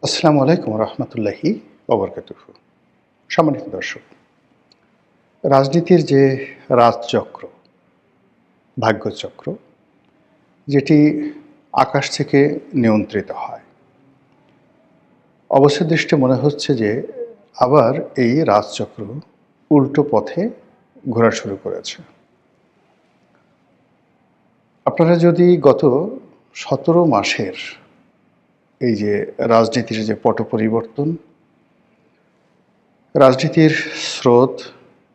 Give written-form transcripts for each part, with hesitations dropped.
আসসালামু আলাইকুম রহমতুল্লাহি ওবরকাতুহু। সম্মানিত দর্শক, রাজনীতির যে রাজচক্র, ভাগ্যচক্র, যেটি আকাশ থেকে নিয়ন্ত্রিত হয়, অবশ্য দৃষ্টে মনে হচ্ছে যে আবার এই রাজচক্র উল্টো পথে ঘোরা শুরু করেছে। আপনারা যদি গত ১৭ মাসের এই যে রাজনীতির যে পট পরিবর্তন, রাজনীতির স্রোত,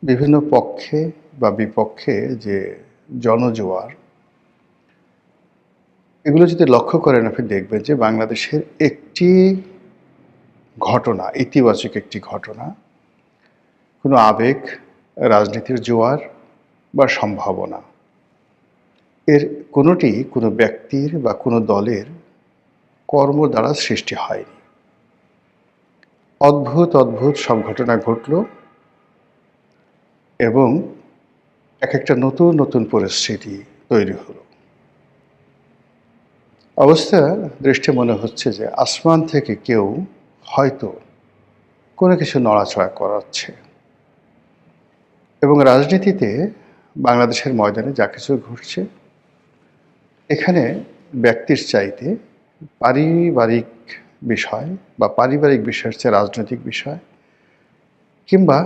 বিভিন্ন পক্ষে বা বিপক্ষে যে জনজোয়ার, এগুলো যদি লক্ষ্য করেন আপনি দেখবেন যে বাংলাদেশের একটি ঘটনা, ইতিবাচক একটি ঘটনা, কোনো আবেগ, রাজনীতির জোয়ার বা সম্ভাবনা, এর কোনোটি কোনো ব্যক্তির বা কোনো দলের কর্ম দ্বারা সৃষ্টি হয়নি। অদ্ভুত অদ্ভুত সব ঘটনা ঘটল এবং একটা নতুন নতুন পরিস্থিতি তৈরি হলো। অবস্থা দৃষ্টে মনে হচ্ছে যে আসমান থেকে কেউ হয়তো কোনো কিছু নড়াচড়া করাচ্ছে এবং রাজনীতিতে বাংলাদেশের ময়দানে যা কিছু ঘটছে, এখানে ব্যক্তির চাইতে পারিবারিক বিষয় বা পারিবারিক বিষয়ের চেয়ে রাজনৈতিক বিষয় কিংবা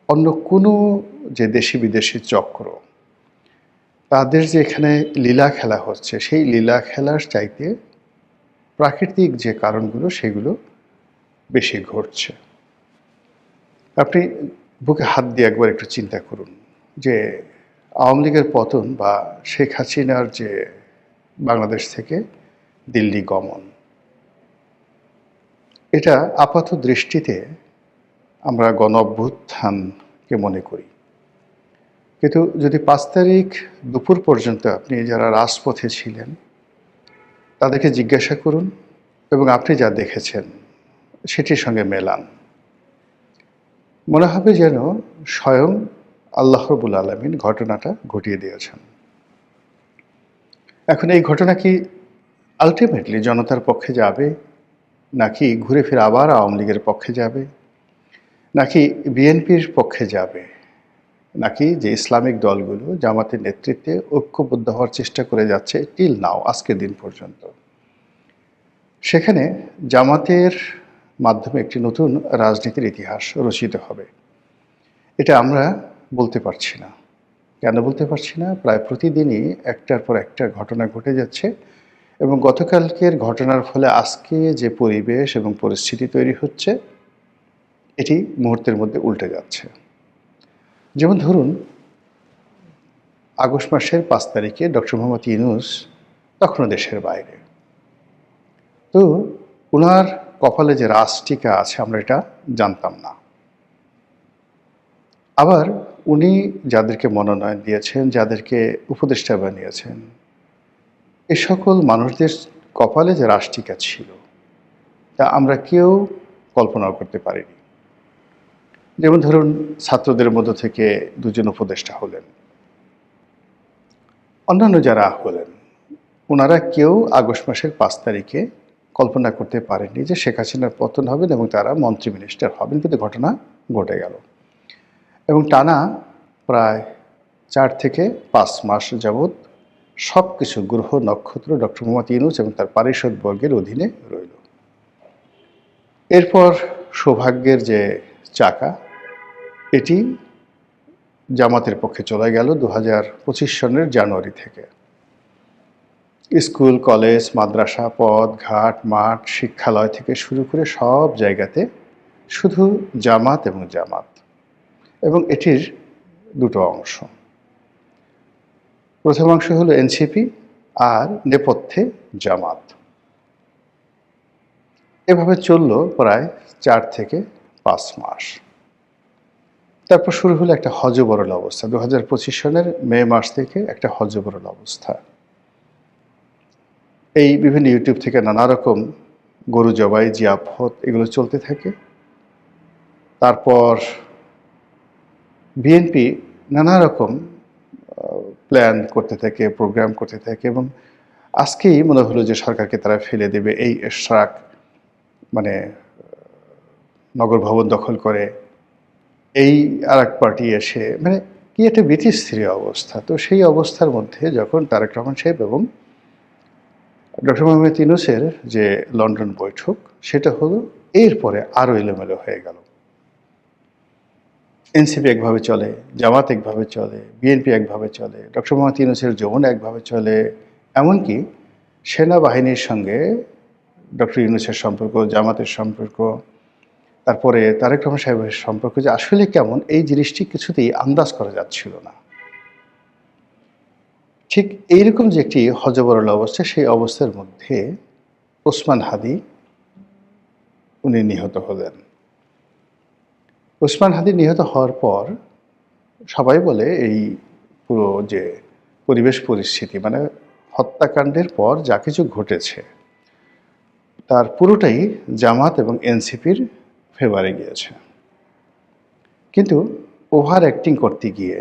অন্য কোনো যে দেশি বিদেশি চক্র, তাদের যে এখানে লীলা খেলা হচ্ছে, সেই লীলা খেলার চাইতে প্রাকৃতিক যে কারণগুলো সেগুলো বেশি ঘটছে। আপনি বুকে হাত দিয়ে একবার একটু চিন্তা করুন যে আওয়ামী লীগের পতন বা শেখ হাসিনার যে বাংলাদেশ থেকে দিল্লি গমন, এটা আপাত দৃষ্টিতে আমরা গণ অভ্যুত্থানকে মনে করি, কিন্তু যদি ৫ তারিখ দুপুর পর্যন্ত আপনি যারা রাজপথে ছিলেন তাদেরকে জিজ্ঞাসা করুন এবং আপনি যা দেখেছেন সেটির সঙ্গে মেলান, মনে হবে যেন স্বয়ং আল্লাহ রাব্বুল আলামিন ঘটনাটা ঘটিয়ে দিয়েছেন। এখন এই ঘটনা কি আলটিমেটলি জনতার পক্ষে যাবে, নাকি ঘুরে ফিরে আবার আওয়ামী লীগের পক্ষে যাবে, নাকি বিএনপির পক্ষে যাবে, নাকি যে ইসলামিক দলগুলো জামাতের নেতৃত্বে ঐক্যবদ্ধ হওয়ার চেষ্টা করে যাচ্ছে টিল নাও, আজকের দিন পর্যন্ত, সেখানে জামাতের মাধ্যমে একটি নতুন রাজনীতির ইতিহাস রচিত হবে, এটা আমরা বলতে পারছি না। কেন বলতে পারছি না? প্রায় প্রতিদিনই একটার পর একটা ঘটনা ঘটে যাচ্ছে এবং গতকালকের ঘটনার ফলে আজকে যে পরিবেশ এবং পরিস্থিতি তৈরি হচ্ছে, এটি মুহূর্তের মধ্যে উল্টে যাচ্ছে। যেমন ধরুন, আগস্ট মাসের ৫ তারিখে ডক্টর মোহাম্মদ ইউনূস তখনও দেশের বাইরে। তো উনার কপালে যে রাজটিকা আছে আমরা এটা জানতাম না। আবার উনি যাদেরকে মনোনয়ন দিয়েছেন, যাদেরকে উপদেষ্টা বানিয়েছেন, এ সকল মানুষদের কপালে যে রাজটিকা ছিল তা আমরা কেউ কল্পনাও করতে পারিনি। যেমন ধরুন, ছাত্রদের মধ্য থেকে ২ জন উপদেষ্টা হলেন, অন্যান্য যারা হলেন, ওনারা কেউ আগস্ট মাসের ৫ তারিখে কল্পনা করতে পারেননি যে শেখ হাসিনার পতন হবেন এবং তারা মন্ত্রী মিনিস্টার হবেন, কিন্তু ঘটনা ঘটে গেল। এবং টানা প্রায় ৪ থেকে ৫ মাস যাবৎ সব কিছু গ্রহ নক্ষত্র ডক্টর মোহাম্মদ ইউনূস এবং তার পারিষদবর্গের অধীনে রইল। এরপর সৌভাগ্যের যে চাকা, এটি জামাতের পক্ষে চলে গেল ২০২৫ সনের জানুয়ারি থেকে। স্কুল, কলেজ, মাদ্রাসা, পথ, ঘাট, মাঠ, শিক্ষালয় থেকে শুরু করে সব জায়গাতে শুধু জামাত এবং জামাত, এবং এটির দুটো অংশ। প্রথম অংশ হলো এনসিপি আর নেপথ্যে জামাত। এভাবে চলল প্রায় ৪ থেকে ৫ মাস। তারপর শুরু হলো একটা হযবরল অবস্থা। ২০২৫ সনের মে মাস থেকে একটা হযবরল অবস্থা। এই বিভিন্ন ইউটিউব থেকে নানা রকম গরু জবাই, জিয়াফত এগুলো চলতে থাকে। তারপর বিএনপি নানা রকম প্ল্যান করতে থাকে, প্রোগ্রাম করতে থাকে এবং আজকেই মনে হলো যে সরকারকে তারা ফেলে দেবে, এই এশরাক মানে নগর ভবন দখল করে, এই আরেক পার্টি এসে মানে কি একটা বিতিস্থির অবস্থা। তো সেই অবস্থার মধ্যে যখন তারেক রহমান সাহেব এবং ডক্টর মোহাম্মদ ইউনূসের যে লন্ডন বৈঠক সেটা হলো, এরপরে আরও এলোমেলো হয়ে গেল। এনসিপি একভাবে চলে, জামাত একভাবে চলে, বিএনপি একভাবে চলে, ডক্টর মোহাম্মদ ইউনূসের যমুনা একভাবে চলে, এমনকি সেনাবাহিনীর সঙ্গে ডক্টর ইউনূসের সম্পর্ক, জামাতের সম্পর্ক, তারপরে তারেক রহমান সাহেবের সম্পর্ক যে আসলে কেমন, এই জিনিসটি কিছুতেই আন্দাজ করা যাচ্ছিল না। ঠিক এইরকম যে একটি হযবরল অবস্থা, সেই অবস্থার মধ্যে ওসমান হাদী উনি নিহত হলেন। ওসমান হাদী নিহত হওয়ার পর সবাই বলে এই পুরো যে পরিবেশ পরিস্থিতি, মানে হত্যাকাণ্ডের পর যা কিছু ঘটেছে তার পুরোটাই জামাত এবং এনসিপির ফেভারে গিয়েছে। কিন্তু ওভার অ্যাক্টিং করতে গিয়ে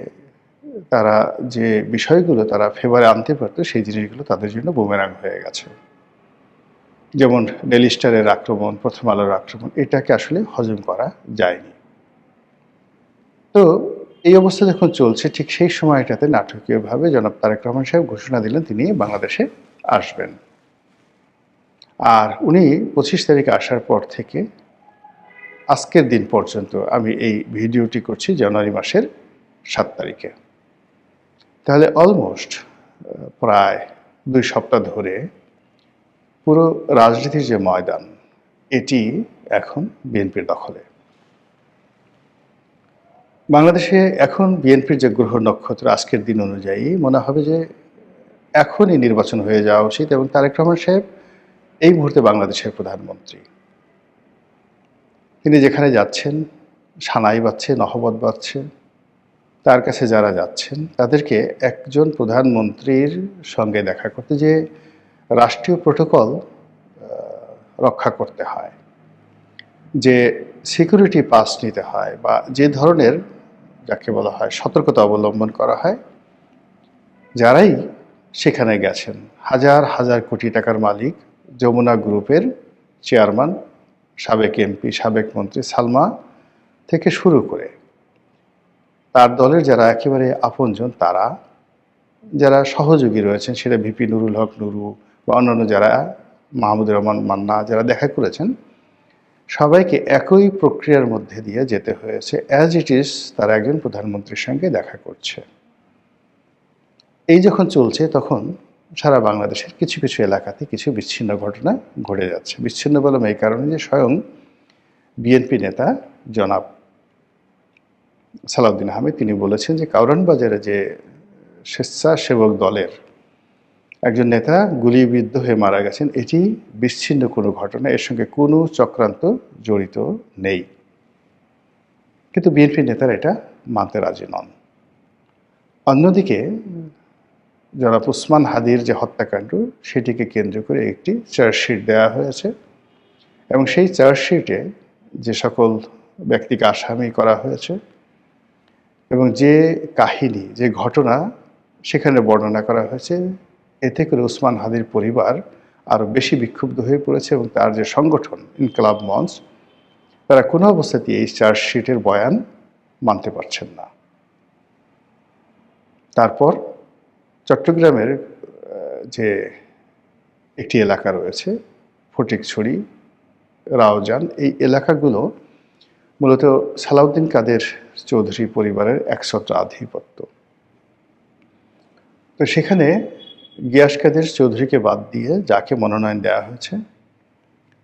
তারা যে বিষয়গুলো তারা ফেভারে আনতে পারতো, সেই জিনিসগুলো তাদের জন্য বুমেরাং হয়ে গেছে। যেমন ডেইলি স্টারের আক্রমণ, প্রথম আলোর আক্রমণ, এটাকে আসলে হজম করা যায়নি। তো এই অবস্থা যখন চলছে, ঠিক সেই সময়টাতে নাটকীয়ভাবে জনাব তারেক রহমান সাহেব ঘোষণা দিলেন তিনি বাংলাদেশে আসবেন। আর উনি 25 তারিখে আসার পর থেকে আজকের দিন পর্যন্ত, আমি এই ভিডিওটি করছি জানুয়ারি মাসের 7 তারিখে, তাহলে অলমোস্ট প্রায় 2 সপ্তাহ ধরে পুরো রাজনীতির যে ময়দান, এটি এখন বিএনপির দখলে। বাংলাদেশে এখন বিএনপির যে গ্রহ নক্ষত্র, আজকের দিন অনুযায়ী মনে হবে যে এখনই নির্বাচন হয়ে যাওয়া উচিত, এবং তারেক রহমান সাহেব এই মুহূর্তে বাংলাদেশের প্রধানমন্ত্রী। তিনি যেখানে যাচ্ছেন, সানাই বাজছে, নহবত বাজছে, তার কাছে যারা যাচ্ছেন তাদেরকে একজন প্রধানমন্ত্রীর সঙ্গে দেখা করতে যে রাষ্ট্রীয় প্রোটোকল রক্ষা করতে হয়, যে সিকিউরিটি পাস নিতে হয়, বা যে ধরনের যাকে বলা হয় সতর্কতা অবলম্বন করা হয়, যারাই সেখানে গেছেন, হাজার হাজার কোটি টাকার মালিক যমুনা গ্রুপের চেয়ারম্যান, সাবেক এমপি, সাবেক মন্ত্রী সালমা থেকে শুরু করে তার দলের যারা একেবারে আপনজন, তারা যারা সহযোগী রয়েছেন, সেটা ভিপি নুরুল হক নুরু বা অন্যান্য যারা, মাহমুদুর রহমান মান্না, যারা দেখা করেছেন, সবাইকে একই প্রক্রিয়ার মধ্যে দিয়ে যেতে হয়েছে। অ্যাজ ইট ইজ তারা একজন প্রধানমন্ত্রীর সঙ্গে দেখা করছে। এই যখন চলছে, তখন সারা বাংলাদেশের কিছু কিছু এলাকাতে কিছু বিচ্ছিন্ন ঘটনা ঘটে যাচ্ছে। বিচ্ছিন্ন বললাম এই কারণে যে স্বয়ং বিএনপি নেতা জনাব সালাউদ্দিন আহমেদ তিনি বলেছেন যে কাউরান বাজারে যে স্বেচ্ছাসেবক দলের একজন নেতা গুলিবিদ্ধ হয়ে মারা গেছেন, এটি বিচ্ছিন্ন কোনো ঘটনা, এর সঙ্গে কোনো চক্রান্ত জড়িত নেই। কিন্তু বিএনপি নেতারা এটা মানতে রাজি নন। অন্যদিকে জনাব ওসমান হাদীর যে হত্যাকাণ্ড, সেটিকে কেন্দ্র করে একটি চার্জশিট দেওয়া হয়েছে, এবং সেই চার্জশিটে যে সকল ব্যক্তিকে আসামি করা হয়েছে এবং যে কাহিনী, যে ঘটনা সেখানে বর্ণনা করা হয়েছে, এতে করে ওসমান হাদীর পরিবার আরও বেশি বিক্ষুব্ধ হয়ে পড়েছে, এবং তার যে সংগঠন ইনকলাব মঞ্চ, তারা কোনো অবস্থাতেই এই চার্জশিটের বয়ান মানতে পারছেন না। তারপর চট্টগ্রামের যে একটি এলাকা রয়েছে ফটিকছড়ি, রাউজান, এই এলাকাগুলো মূলত সালাউদ্দিন কাদের চৌধুরী পরিবারের একছত্র আধিপত্য। তো সেখানে গিয়াস কাদের চৌধুরীকে বাদ দিয়ে যাকে মনোনয়ন দেওয়া হয়েছে,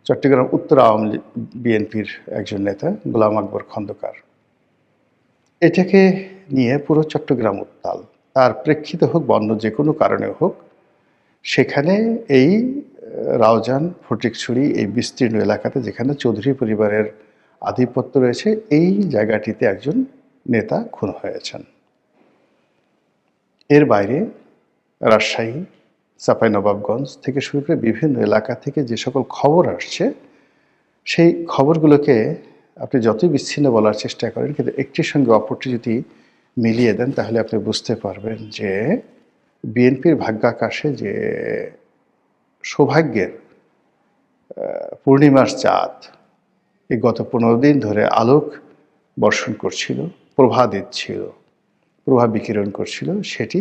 চট্টগ্রাম উত্তর আওয়ামী লীগ বিএনপির একজন নেতা গোলাম আকবর খন্দকার, এটাকে নিয়ে পুরো চট্টগ্রাম উত্তাল। তার প্রেক্ষিতে হোক বা অন্য যে কোনো কারণে হোক, সেখানে এই রাউজান, ফটিকছড়ি, এই বিস্তীর্ণ এলাকাতে যেখানে চৌধুরী পরিবারের আধিপত্য রয়েছে, এই জায়গাটিতে একজন নেতা খুন হয়েছেন। এর বাইরে রাজশাহী, চাঁপাইনবাবগঞ্জ থেকে শুরু করে বিভিন্ন এলাকা থেকে যে সকল খবর আসছে, সেই খবরগুলোকে আপনি যতই বিচ্ছিন্ন বলার চেষ্টা করেন, কিন্তু একটির সঙ্গে অপরটি যদি মিলিয়ে দেন, তাহলে আপনি বুঝতে পারবেন যে বিএনপির ভাগ্যাকাশে যে সৌভাগ্যের পূর্ণিমার চাঁদ এই গত 15 দিন ধরে আলোক বর্ষণ করছিল, প্রভা দিচ্ছিল, প্রভা বিকিরণ করছিল, সেটি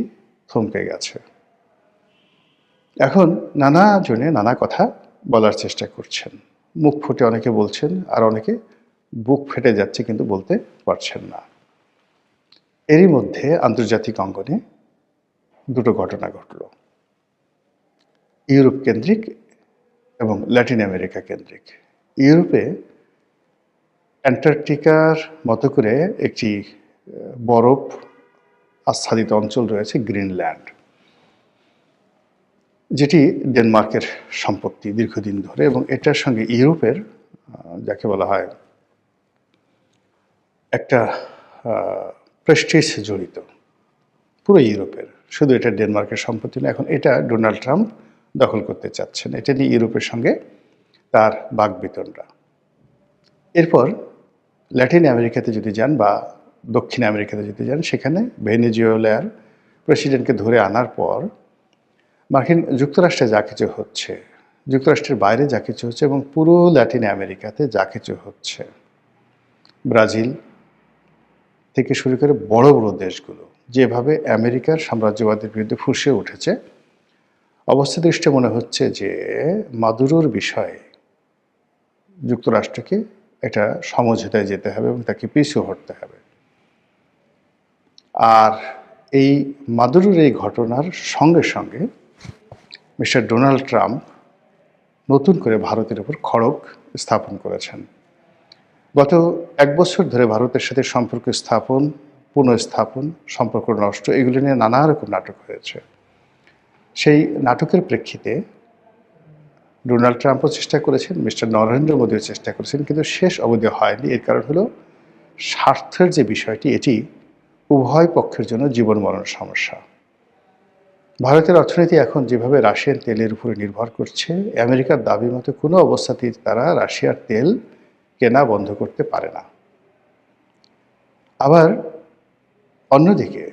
থমকে গেছে। এখন নানা জনে নানা কথা বলার চেষ্টা করছেন, মুখ ফুটে অনেকে বলছেন, আর অনেকে বুক ফেটে যাচ্ছে কিন্তু বলতে পারছেন না। এরই মধ্যে আন্তর্জাতিক অঙ্গনে দুটো ঘটনা ঘটল, ইউরোপ কেন্দ্রিক এবং ল্যাটিন আমেরিকা কেন্দ্রিক। ইউরোপে অ্যান্টার্কটিকার মতো করে একটি বরফ আচ্ছাদিত অঞ্চল রয়েছে, গ্রিনল্যান্ড, যেটি ডেনমার্কের সম্পত্তি দীর্ঘদিন ধরে, এবং এটার সঙ্গে ইউরোপের যাকে বলা হয় একটা প্রেস্টিজ জড়িত, পুরো ইউরোপের, শুধু এটা ডেনমার্কের সম্পত্তি না। এখন এটা ডোনাল্ড ট্রাম্প দখল করতে চাচ্ছেন, এটা নিয়ে ইউরোপের সঙ্গে তার বাকবিতণ্ডা। এরপর ল্যাটিন আমেরিকাতে যদি যান বা দক্ষিণ আমেরিকাতে যদি যান, সেখানে ভেনেজুয়েলার প্রেসিডেন্টকে ধরে আনার পর মার্কিন যুক্তরাষ্ট্রে যা কিছু হচ্ছে, যুক্তরাষ্ট্রের বাইরে যা কিছু হচ্ছে, এবং পুরো ল্যাটিন আমেরিকাতে যা কিছু হচ্ছে, ব্রাজিল থেকে শুরু করে বড় বড় দেশগুলো যেভাবে আমেরিকার সাম্রাজ্যবাদের বিরুদ্ধে ফুঁসে উঠেছে, অবস্থা দৃষ্টে মনে হচ্ছে যে মাদুরোর বিষয়ে যুক্তরাষ্ট্রকে এটা সমঝোতায় যেতে হবে এবং তাকে পিছু হটতে হবে। আর এই মাদুরোর এই ঘটনার সঙ্গে সঙ্গে মিস্টার ডোনাল্ড ট্রাম্প নতুন করে ভারতের উপর খড়গ স্থাপন করেছেন। গত 1 বছর ধরে ভারতের সাথে সম্পর্ক স্থাপন, পুনঃস্থাপন, সম্পর্ক নষ্ট, এগুলো নিয়ে নানা রকম নাটক হয়েছে। সেই নাটকের প্রেক্ষিতে ডোনাল্ড ট্রাম্পও চেষ্টা করেছেন, মিস্টার নরেন্দ্র মোদীও চেষ্টা করেছেন, কিন্তু শেষ অবধি হয়নি। এর কারণ হলো স্বার্থের যে বিষয়টি, এটি উভয় পক্ষের জন্য জীবন মরণ সমস্যা। ভারতের অর্থনীতি এখন যেভাবে রাশিয়ান তেলের উপরে নির্ভর করছে, আমেরিকার দাবি মতো কোনো অবস্থাতেই তারা রাশিয়ার তেল কেনা বন্ধ করতে পারে না। আবার অন্যদিকে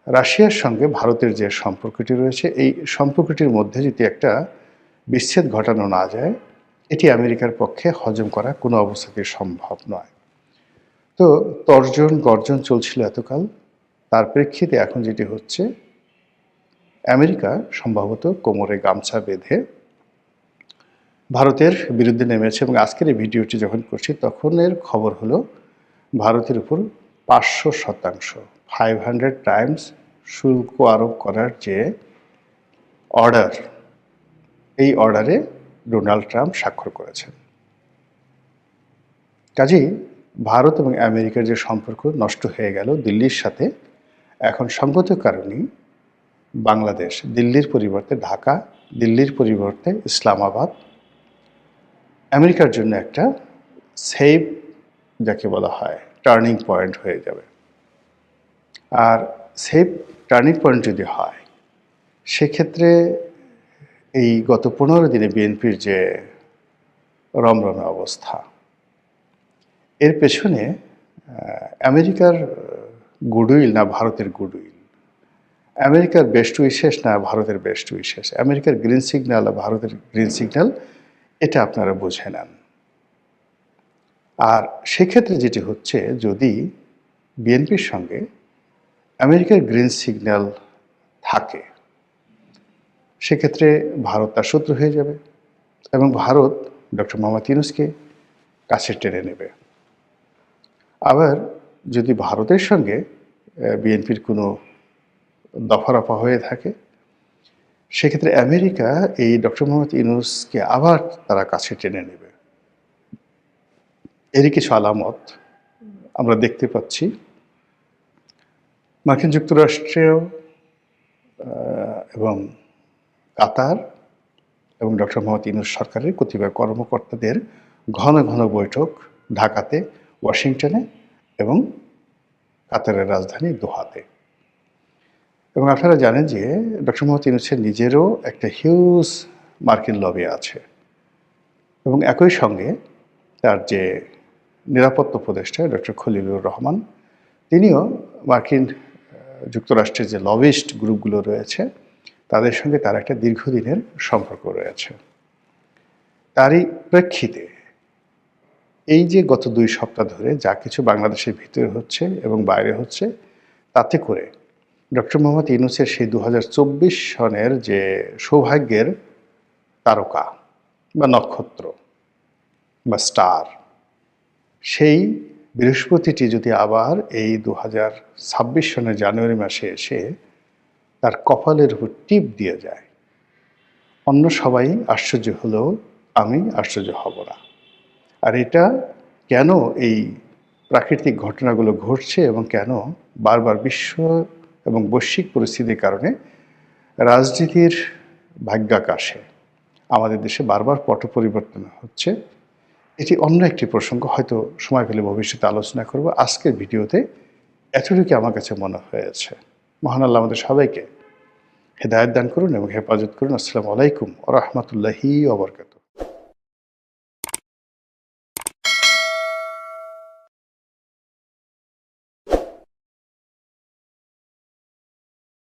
রাশিয়ার সঙ্গে ভারতের যে সম্পর্কটি রয়েছে, এই সম্পর্কটির মধ্যে যদি একটা বিচ্ছেদ ঘটানো না যায়, এটি আমেরিকার পক্ষে হজম করা কোনো অবস্থাতেই সম্ভব নয়। তো তর্জন গর্জন চলছিল এতকাল, তার প্রেক্ষিতে এখন যেটি হচ্ছে, আমেরিকা সম্ভবত কোমরে গামছা বেঁধে ভারতের বিরুদ্ধে নেমেছে। এবং আজকের এই ভিডিওটি যখন করছি তখনের খবর হলো ভারতের উপর 500%, 500 টাইমস শুল্ক আরোপ করার যে অর্ডার, এই অর্ডারে ডোনাল্ড ট্রাম্প স্বাক্ষর করেছেন। কাজেই ভারত এবং আমেরিকার যে সম্পর্ক নষ্ট হয়ে গেল দিল্লির সাথে, এখন সঙ্গত কারণেই বাংলাদেশ, দিল্লির পরিবর্তে ঢাকা, দিল্লির পরিবর্তে ইসলামাবাদ আমেরিকার জন্য একটা সেফ, যাকে বলা হয় টার্নিং পয়েন্ট হয়ে যাবে। আর সেফ টার্নিং পয়েন্ট যদি হয়, সেক্ষেত্রে এই গত 15 দিনে বিএনপির যে রমরমে অবস্থা, এর পেছনে আমেরিকার গুডউইল না ভারতের গুডউইল, আমেরিকার বেস্ট উইশেস না ভারতের বেস্ট উইশেস, আমেরিকার গ্রিন সিগন্যাল আর ভারতের গ্রিন সিগন্যাল, এটা আপনারা বুঝে নেন। আর সেক্ষেত্রে যেটি হচ্ছে, যদি বিএনপির সঙ্গে আমেরিকার গ্রিন সিগন্যাল থাকে, সেক্ষেত্রে ভারত তার শত্রু হয়ে যাবে এবং ভারত ডক্টর মোহাম্মদ ইউনূসকে কাছে টেনে নেবে। আবার যদি ভারতের সঙ্গে বিএনপির কোনো দফারফা হয়ে থাকে, সেক্ষেত্রে আমেরিকা এই ডক্টর মোহাম্মদ ইউনূসকে আবার তারা কাছে টেনে নেবে। এরই কিছু আলামত আমরা দেখতে পাচ্ছি। মার্কিন যুক্তরাষ্ট্রেও এবং কাতার এবং ডক্টর মোহাম্মদ ইউনূস সরকারের কতিপয় কর্মকর্তাদের ঘন ঘন বৈঠক ঢাকাতে, ওয়াশিংটনে এবং কাতারের রাজধানী দোহাতে। এবং আপনারা জানেন যে ডক্টর মোহাম্মদ ইউনূসের নিজেরও একটা হিউজ মার্কিন লবি আছে, এবং একই সঙ্গে তার যে নিরাপত্তা উপদেষ্টা ডক্টর খলিলুর রহমান, তিনিও মার্কিন যুক্তরাষ্ট্রের যে লবিস্ট গ্রুপগুলো রয়েছে তাদের সঙ্গে তার একটা দীর্ঘদিনের সম্পর্ক রয়েছে। তারই প্রেক্ষিতে এই যে গত ২ সপ্তাহ ধরে যা কিছু বাংলাদেশের ভিতরে হচ্ছে এবং বাইরে হচ্ছে, তাতে করে ডক্টর মোহাম্মদ ইউনূসের সেই ২০২৪ সনের যে সৌভাগ্যের তারকা বা নক্ষত্র বা স্টার, সেই বৃহস্পতিটি যদি আবার এই ২০২৬ সনের জানুয়ারি মাসে এসে তার কপালের উপর টিপ দিয়ে যায়, অন্য সবাই আশ্চর্য হলেও আমি আশ্চর্য হব না। আর এটা কেন এই প্রাকৃতিক ঘটনাগুলো ঘটছে এবং কেন বারবার বিশ্ব এবং বৈশ্বিক পরিস্থিতির কারণে রাজনীতির ভাগ্যাকাশে আমাদের দেশে বারবার পট পরিবর্তন হচ্ছে, এটি অন্য একটি প্রসঙ্গ, হয়তো সময় পেলে ভবিষ্যতে আলোচনা করব। আজকের ভিডিওতে এতটুকু আমার কাছে মনে হয়েছে। মহান আল্লাহ আমাদের সবাইকে হেদায়েত দান করুন এবং হেফাজত করুন। আসসালামু আলাইকুম ওয়া রাহমাতুল্লাহি ওয়া বারাকাতুহু।